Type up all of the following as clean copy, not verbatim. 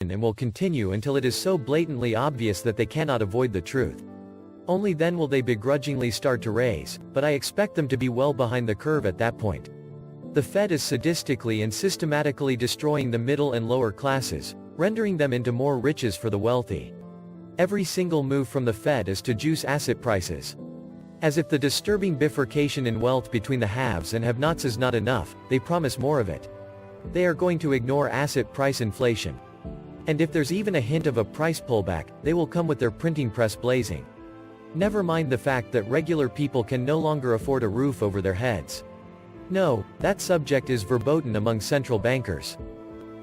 been and will continue until it is so blatantly obvious that they cannot avoid the truth. Only then will they begrudgingly start to raise, but I expect them to be well behind the curve at that point. The Fed is sadistically and systematically destroying the middle and lower classes, rendering them into more riches for the wealthy. Every single move from the Fed is to juice asset prices. As if the disturbing bifurcation in wealth between the haves and have-nots is not enough, they promise more of it. They are going to ignore asset price inflation. And if there's even a hint of a price pullback, they will come with their printing press blazing. Never mind the fact that regular people can no longer afford a roof over their heads. No, that subject is verboten among central bankers.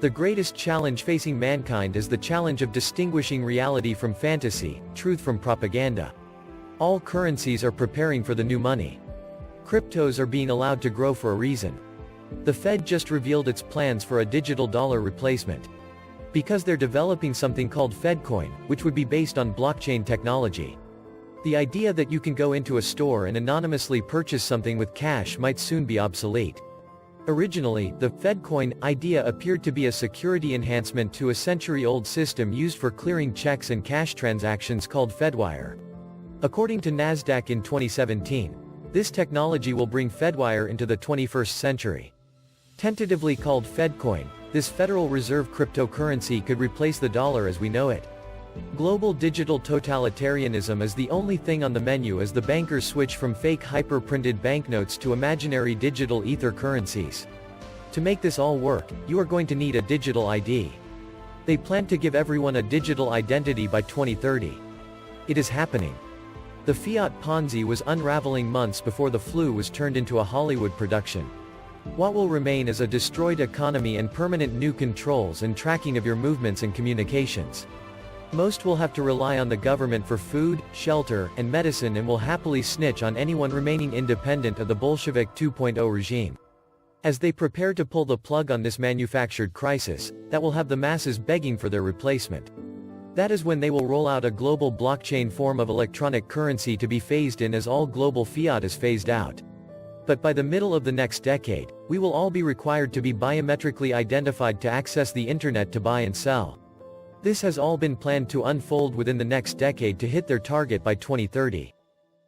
The greatest challenge facing mankind is the challenge of distinguishing reality from fantasy, truth from propaganda. All currencies are preparing for the new money. Cryptos are being allowed to grow for a reason. The Fed just revealed its plans for a digital dollar replacement. Because they're developing something called FedCoin, which would be based on blockchain technology. The idea that you can go into a store and anonymously purchase something with cash might soon be obsolete. Originally, the FedCoin idea appeared to be a security enhancement to a century-old system used for clearing checks and cash transactions called Fedwire. According to Nasdaq in 2017, this technology will bring Fedwire into the 21st century. Tentatively called FedCoin, this Federal Reserve cryptocurrency could replace the dollar as we know it. Global digital totalitarianism is the only thing on the menu as the bankers switch from fake hyper-printed banknotes to imaginary digital ether currencies. To make this all work, you are going to need a digital ID. They plan to give everyone a digital identity by 2030. It is happening. The fiat Ponzi was unraveling months before the flu was turned into a Hollywood production. What will remain is a destroyed economy and permanent new controls and tracking of your movements and communications. Most will have to rely on the government for food, shelter, and medicine and will happily snitch on anyone remaining independent of the Bolshevik 2.0 regime. As they prepare to pull the plug on this manufactured crisis, that will have the masses begging for their replacement. That is when they will roll out a global blockchain form of electronic currency to be phased in as all global fiat is phased out. But by the middle of the next decade, we will all be required to be biometrically identified to access the internet to buy and sell. This has all been planned to unfold within the next decade to hit their target by 2030.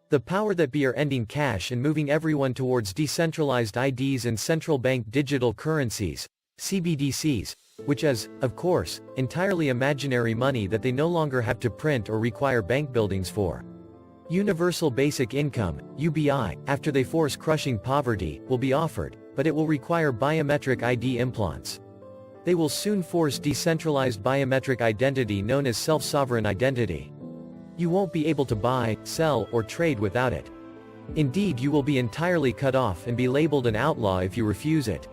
The power that be are ending cash and moving everyone towards decentralized IDs and central bank digital currencies, CBDCs, which is, of course, entirely imaginary money that they no longer have to print or require bank buildings for. Universal Basic Income, UBI, after they force crushing poverty, will be offered, but it will require biometric ID implants. They will soon force decentralized biometric identity known as self-sovereign identity. You won't be able to buy, sell, or trade without it. Indeed, you will be entirely cut off and be labeled an outlaw if you refuse it.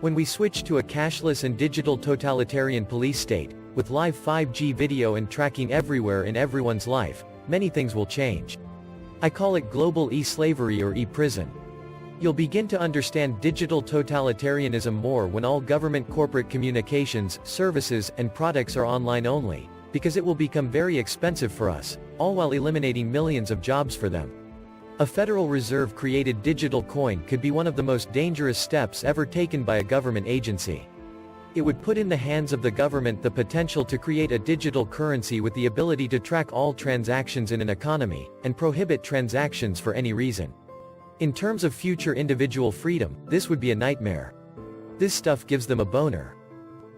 When we switch to a cashless and digital totalitarian police state, with live 5G video and tracking everywhere in everyone's life, many things will change. I call it global e-slavery or e-prison. You'll begin to understand digital totalitarianism more when all government corporate communications, services, and products are online only, because it will become very expensive for us, all while eliminating millions of jobs for them. A Federal Reserve-created digital coin could be one of the most dangerous steps ever taken by a government agency. It would put in the hands of the government the potential to create a digital currency with the ability to track all transactions in an economy, and prohibit transactions for any reason. In terms of future individual freedom, this would be a nightmare. This stuff gives them a boner.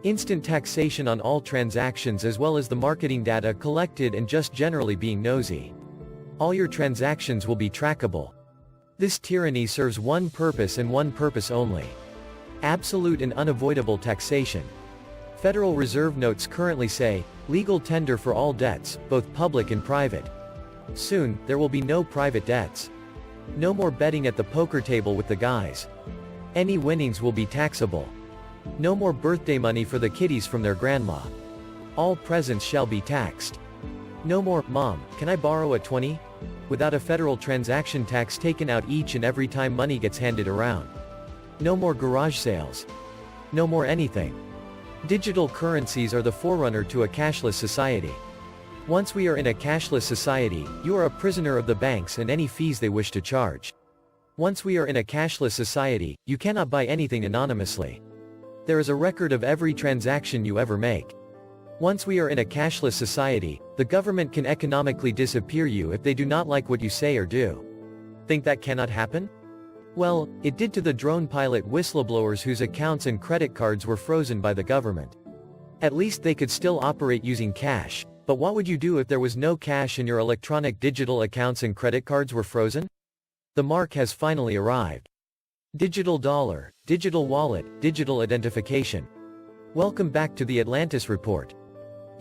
Instant taxation on all transactions as well as the marketing data collected and just generally being nosy. All your transactions will be trackable. This tyranny serves one purpose and one purpose only. Absolute and unavoidable taxation. Federal Reserve notes currently say, legal tender for all debts, both public and private. Soon, there will be no private debts. No more betting at the poker table with the guys. Any winnings will be taxable. No more birthday money for the kiddies from their grandma. All presents shall be taxed. No more, Mom, can I borrow a 20? Without a federal transaction tax taken out each and every time money gets handed around. No more garage sales. No more anything. Digital currencies are the forerunner to a cashless society. Once we are in a cashless society, you are a prisoner of the banks and any fees they wish to charge. Once we are in a cashless society, you cannot buy anything anonymously. There is a record of every transaction you ever make. Once we are in a cashless society, the government can economically disappear you if they do not like what you say or do. Think that cannot happen? Well, it did to the drone pilot whistleblowers whose accounts and credit cards were frozen by the government. At least they could still operate using cash, but what would you do if there was no cash and your electronic digital accounts and credit cards were frozen? The mark has finally arrived. Digital dollar, digital wallet, digital identification. Welcome back to the Atlantis Report.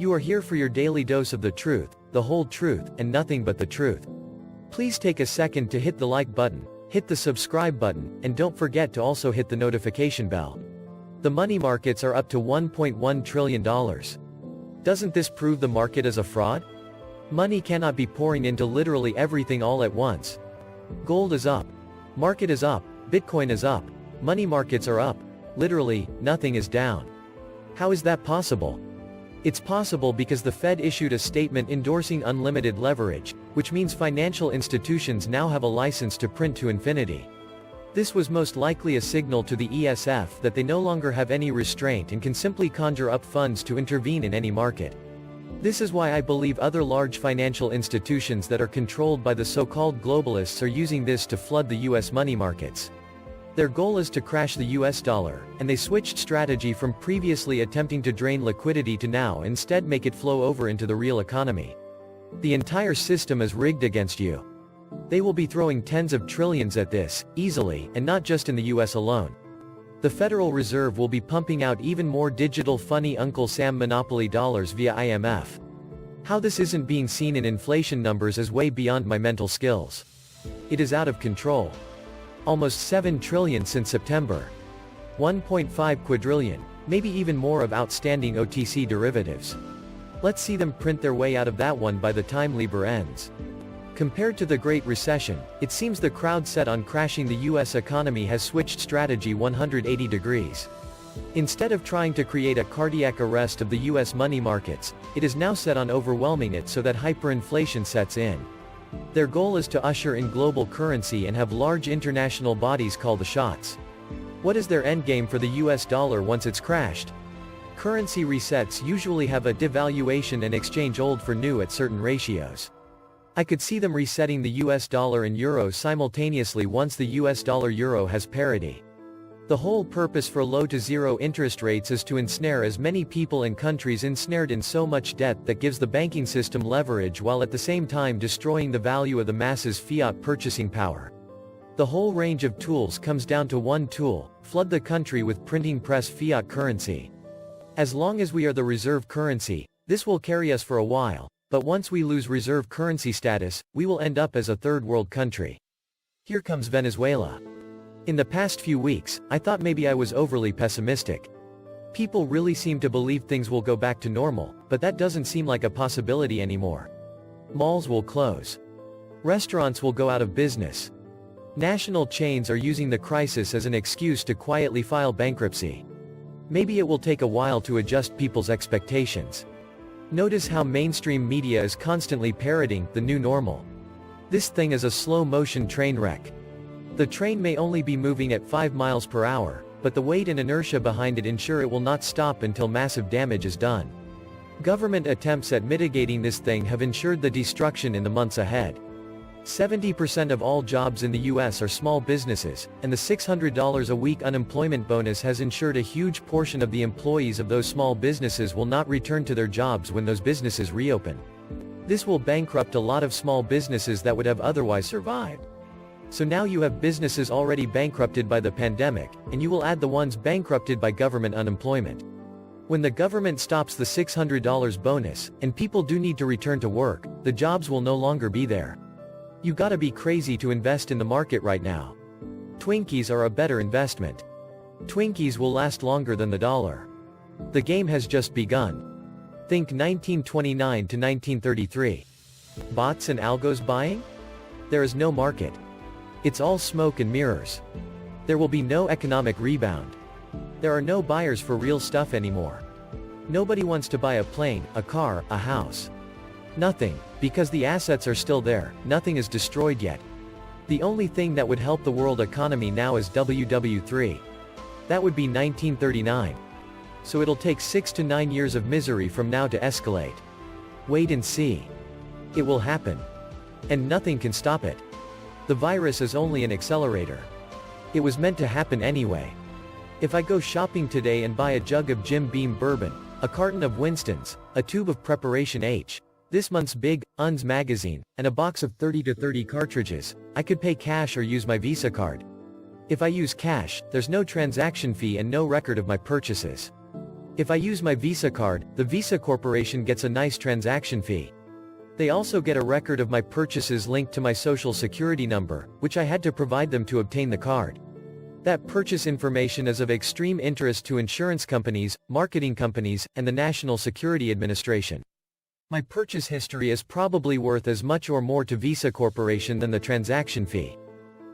You are here for your daily dose of the truth, the whole truth, and nothing but the truth. Please take a second to hit the like button, hit the subscribe button, and don't forget to also hit the notification bell. The money markets are up to $1.1 trillion. Doesn't this prove the market is a fraud? Money cannot be pouring into literally everything all at once. Gold is up. Market is up. Bitcoin is up. Money markets are up. Literally, nothing is down. How is that possible? It's possible because the Fed issued a statement endorsing unlimited leverage, which means financial institutions now have a license to print to infinity. This was most likely a signal to the ESF that they no longer have any restraint and can simply conjure up funds to intervene in any market. This is why I believe other large financial institutions that are controlled by the so-called globalists are using this to flood the US money markets. Their goal is to crash the US dollar, and they switched strategy from previously attempting to drain liquidity to now instead make it flow over into the real economy. The entire system is rigged against you. They will be throwing tens of trillions at this, easily, and not just in the US alone. The Federal Reserve will be pumping out even more digital funny Uncle Sam monopoly dollars via IMF. How this isn't being seen in inflation numbers is way beyond my mental skills. It is out of control. Almost 7 trillion since September. 1.5 quadrillion, maybe even more of outstanding OTC derivatives. Let's see them print their way out of that one by the time Libra ends. Compared to the Great Recession, it seems the crowd set on crashing the US economy has switched strategy 180 degrees. Instead of trying to create a cardiac arrest of the US money markets, it is now set on overwhelming it so that hyperinflation sets in. Their goal is to usher in global currency and have large international bodies call the shots. What is their endgame for the US dollar once it's crashed? Currency resets usually have a devaluation and exchange old for new at certain ratios. I could see them resetting the US dollar and euro simultaneously once the US dollar-euro has parity. The whole purpose for low to zero interest rates is to ensnare as many people and countries ensnared in so much debt that gives the banking system leverage while at the same time destroying the value of the masses' fiat purchasing power. The whole range of tools comes down to one tool: flood the country with printing press fiat currency. As long as we are the reserve currency, this will carry us for a while, but once we lose reserve currency status, we will end up as a third world country. Here comes Venezuela. In the past few weeks, I thought maybe I was overly pessimistic. People really seem to believe things will go back to normal, but that doesn't seem like a possibility anymore. Malls will close. Restaurants will go out of business. National chains are using the crisis as an excuse to quietly file bankruptcy. Maybe it will take a while to adjust people's expectations. Notice how mainstream media is constantly parroting the new normal. This thing is a slow-motion train wreck. The train may only be moving at 5 miles per hour, but the weight and inertia behind it ensure it will not stop until massive damage is done. Government attempts at mitigating this thing have ensured the destruction in the months ahead. 70% of all jobs in the US are small businesses, and the $600 a week unemployment bonus has ensured a huge portion of the employees of those small businesses will not return to their jobs when those businesses reopen. This will bankrupt a lot of small businesses that would have otherwise survived. So now you have businesses already bankrupted by the pandemic, and you will add the ones bankrupted by government unemployment. When the government stops the $600 bonus, and people do need to return to work, the jobs will no longer be there. You gotta be crazy to invest in the market right now. Twinkies are a better investment. Twinkies will last longer than the dollar. The game has just begun. Think 1929 to 1933. Bots and algos buying? There is no market. It's all smoke and mirrors. There will be no economic rebound. There are no buyers for real stuff anymore. Nobody wants to buy a plane, a car, a house. Nothing, because the assets are still there, nothing is destroyed yet. The only thing that would help the world economy now is WW3. That would be 1939. so it'll take 6 to 9 years of misery from now to escalate. Wait and see. It will happen. And nothing can stop it. The virus is only an accelerator. It was meant to happen anyway. If I go shopping today and buy a jug of Jim Beam bourbon, a carton of Winston's, a tube of Preparation H, this month's Big Uns magazine, and a box of 30 to 30 cartridges, I could pay cash or use my Visa card. If I use cash, there's no transaction fee and no record of my purchases. If I use my Visa card, the Visa Corporation gets a nice transaction fee. They also get a record of my purchases linked to my social security number, which I had to provide them to obtain the card. That purchase information is of extreme interest to insurance companies, marketing companies, and the National Security Administration. My purchase history is probably worth as much or more to Visa Corporation than the transaction fee.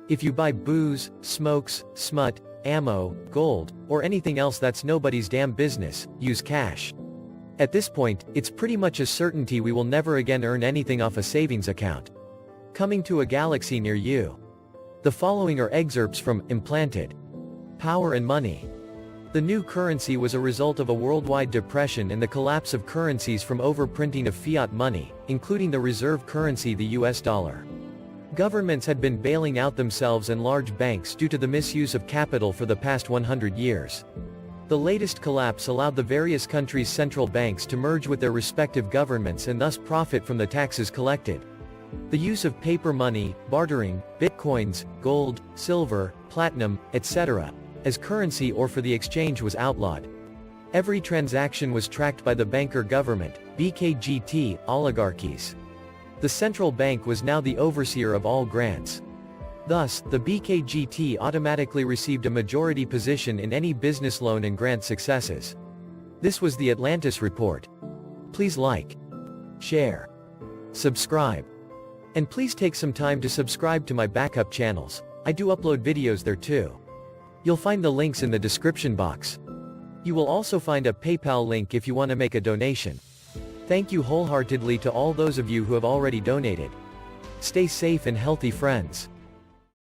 If you buy booze, smokes, smut, ammo, gold, or anything else that's nobody's damn business, use cash. At this point, it's pretty much a certainty we will never again earn anything off a savings account. Coming to a galaxy near you. The following are excerpts from Implanted. Power and Money. The new currency was a result of a worldwide depression and the collapse of currencies from overprinting of fiat money, including the reserve currency, the US dollar. Governments had been bailing out themselves and large banks due to the misuse of capital for the past 100 years. The latest collapse allowed the various countries' central banks to merge with their respective governments and thus profit from the taxes collected. The use of paper money, bartering, bitcoins, gold, silver, platinum, etc., as currency or for the exchange was outlawed. Every transaction was tracked by the banker government, BKGT, oligarchies. The central bank was now the overseer of all grants. Thus, the BKGT automatically received a majority position in any business loan and grant successes. This was the Atlantis Report. Please like, share, subscribe. And please take some time to subscribe to my backup channels. I do upload videos there too. You'll find the links in the description box. You will also find a PayPal link if you want to make a donation. Thank you wholeheartedly to all those of you who have already donated. Stay safe and healthy, friends.